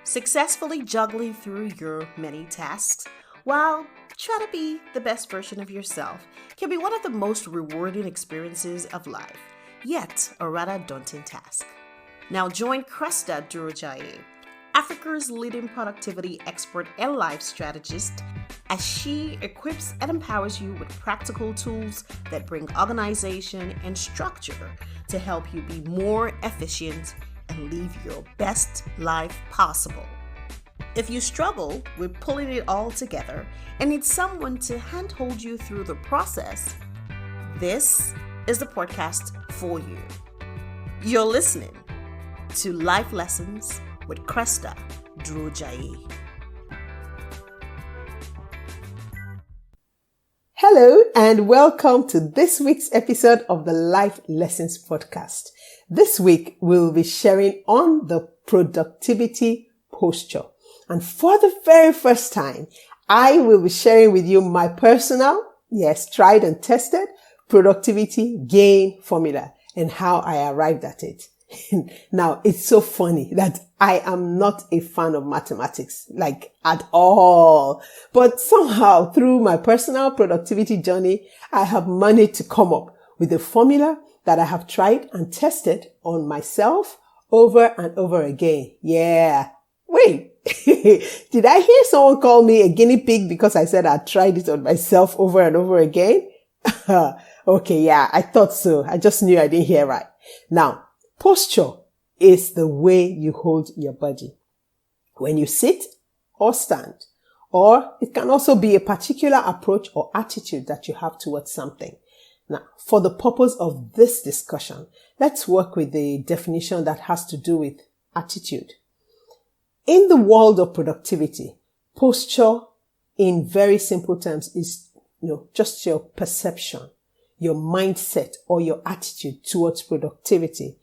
Successfully juggling through your many tasks while trying to be the best version of yourself can be one of the most rewarding experiences of life, yet a rather daunting task. Now join Cresta Durojaiye, Africa's leading productivity expert and life strategist, as she equips and empowers you with practical tools that bring organization and structure to help you be more efficient and live your best life possible. If you struggle with pulling it all together and need someone to handhold you through the process, this is the podcast for you. You're listening to Life Lessons with Cresta Durojaiye. Hello and welcome to this week's episode of the Life Lessons podcast. This week we'll be sharing on the productivity posture. And for the very first time, I will be sharing with you my personal, tried and tested productivity gain formula and how I arrived at it. Now, it's so funny that I am not a fan of mathematics, like at all. But somehow through my personal productivity journey, I have managed to come up with a formula that I have tried and tested on myself over and over again. Yeah. Wait, did I hear someone call me a guinea pig because I said I tried it on myself over and over again? Okay, yeah, I thought so. I just knew I didn't hear right. Now, posture is the way you hold your body when you sit or stand, or it can also be a particular approach or attitude that you have towards something. Now, for the purpose of this discussion, let's work with the definition that has to do with attitude. In the world of productivity, posture in very simple terms is, just your perception, your mindset or your attitude towards productivity.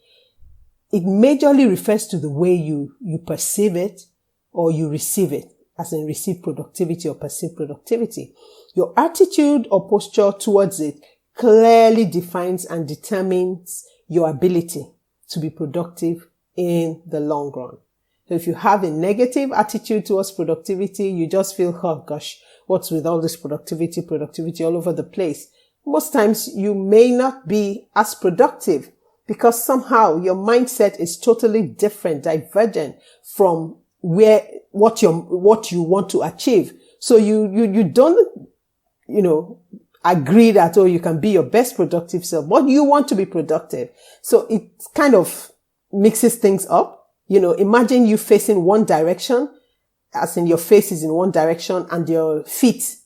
It majorly refers to the way you perceive it or you receive it, as in receive productivity or perceive productivity. Your attitude or posture towards it clearly defines and determines your ability to be productive in the long run. So if you have a negative attitude towards productivity, you just feel, oh gosh, what's with all this productivity all over the place? Most times you may not be as productive because somehow your mindset is totally different, divergent from what you want to achieve. So you don't, agree that, you can be your best productive self, but you want to be productive. So it kind of mixes things up. Imagine you facing one direction, as in your face is in one direction and your feet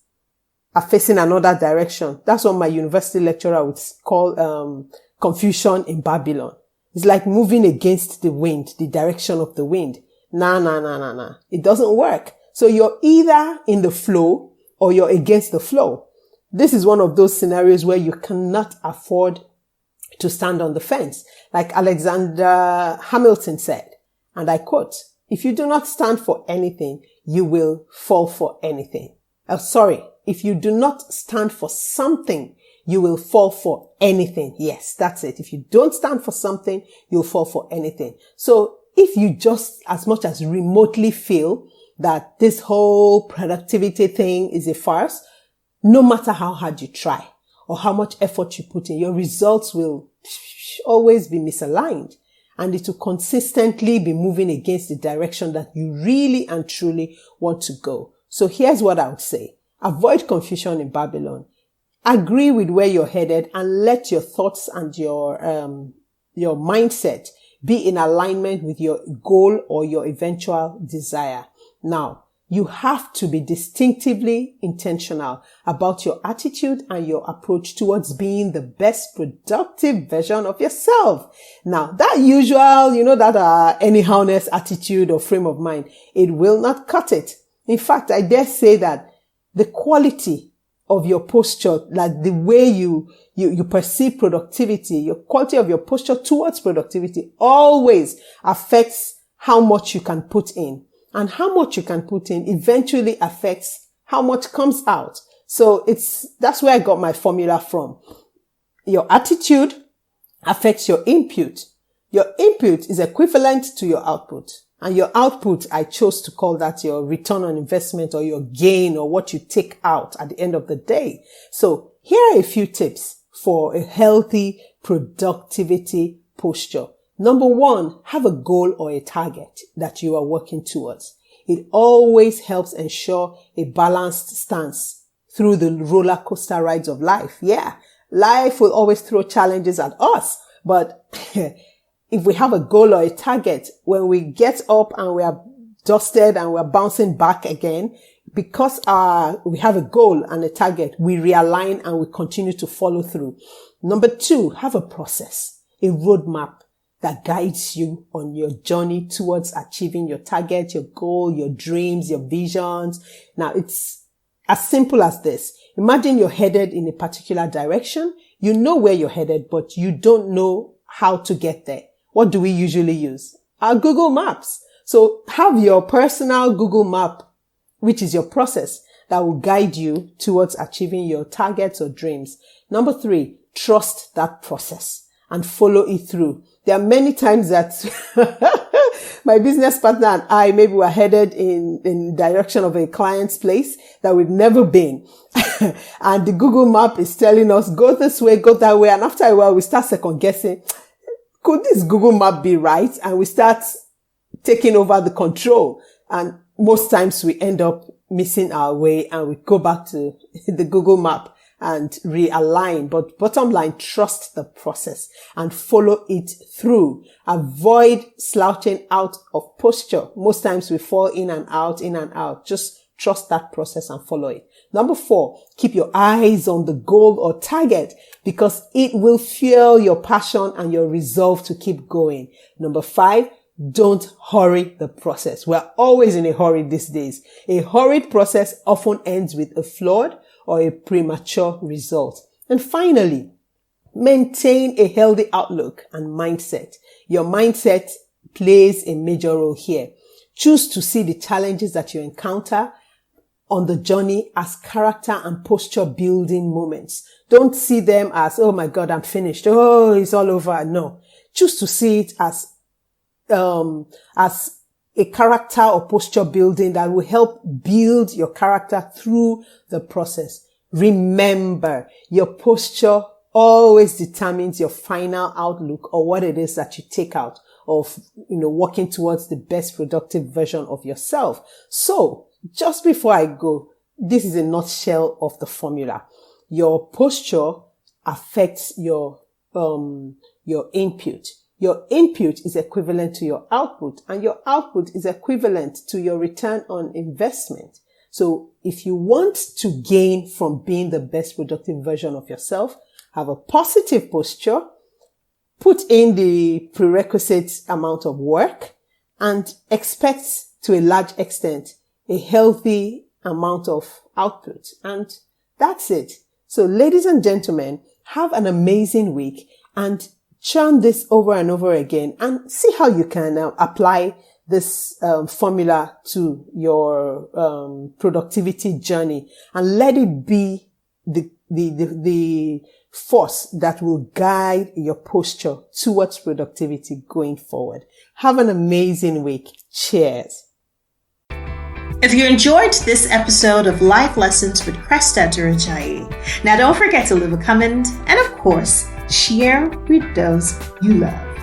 are facing another direction. That's what my university lecturer would call, confusion in Babylon. It's like moving against the wind, the direction of the wind. Nah. It doesn't work. So you're either in the flow or you're against the flow. This is one of those scenarios where you cannot afford to stand on the fence. Like Alexander Hamilton said, and I quote, "If you do not stand for anything, you will fall for anything." If you do not stand for something, you will fall for anything. Yes, that's it. If you don't stand for something, you'll fall for anything. So if you just as much as remotely feel that this whole productivity thing is a farce, no matter how hard you try or how much effort you put in, your results will always be misaligned and it will consistently be moving against the direction that you really and truly want to go. So here's what I would say. Avoid confusion in Babylon. Agree with where you're headed and let your thoughts and your mindset be in alignment with your goal or your eventual desire. Now, you have to be distinctively intentional about your attitude and your approach towards being the best productive version of yourself. Now, that usual, that anyhowness attitude or frame of mind, it will not cut it. In fact, I dare say that the quality of your posture, like the way you perceive productivity, your quality of your posture towards productivity always affects how much you can put in. And how much you can put in eventually affects how much comes out. So that's where I got my formula from. Your attitude affects your input. Your input is equivalent to your output. And your output, I chose to call that your return on investment or your gain or what you take out at the end of the day. So here are a few tips for a healthy productivity posture. Number one, have a goal or a target that you are working towards. It always helps ensure a balanced stance through the roller coaster rides of life. Yeah, life will always throw challenges at us, but if we have a goal or a target, when we get up and we are dusted and we're bouncing back again, because we have a goal and a target, we realign and we continue to follow through. Number two, have a process, a roadmap that guides you on your journey towards achieving your target, your goal, your dreams, your visions. Now, it's as simple as this. Imagine you're headed in a particular direction. You know where you're headed, but you don't know how to get there. What do we usually use? Our Google Maps. So have your personal Google Map, which is your process that will guide you towards achieving your targets or dreams. Number three, trust that process and follow it through. There are many times that my business partner and I, maybe we're headed in direction of a client's place that we've never been. And the Google Map is telling us, go this way, go that way. And after a while, we start second guessing, could this Google Map be right? And we start taking over the control. And most times we end up missing our way and we go back to the Google Map and realign. But bottom line, trust the process and follow it through. Avoid slouching out of posture. Most times we fall in and out, in and out. Just trust that process and follow it. Number four, keep your eyes on the goal or target because it will fuel your passion and your resolve to keep going. Number five, don't hurry the process. We're always in a hurry these days. A hurried process often ends with a flawed or a premature result. And finally, maintain a healthy outlook and mindset. Your mindset plays a major role here. Choose to see the challenges that you encounter on the journey as character and posture building moments. Don't see them as, oh my God, I'm finished. Oh, it's all over. No. Choose to see it as a character or posture building that will help build your character through the process. Remember, your posture always determines your final outlook or what it is that you take out of, working towards the best productive version of yourself. So just before I go, this is a nutshell of the formula. Your posture affects your input. Your input is equivalent to your output, and your output is equivalent to your return on investment. So if you want to gain from being the best productive version of yourself, have a positive posture, put in the prerequisite amount of work, and expect to a large extent a healthy amount of output. And that's it. So ladies and gentlemen, have an amazing week and churn this over and over again and see how you can apply this formula to your productivity journey and let it be the force that will guide your posture towards productivity going forward. Have an amazing week. Cheers. If you enjoyed this episode of Life Lessons with Cresta Durojaiye, now don't forget to leave a comment and of course, share with those you love.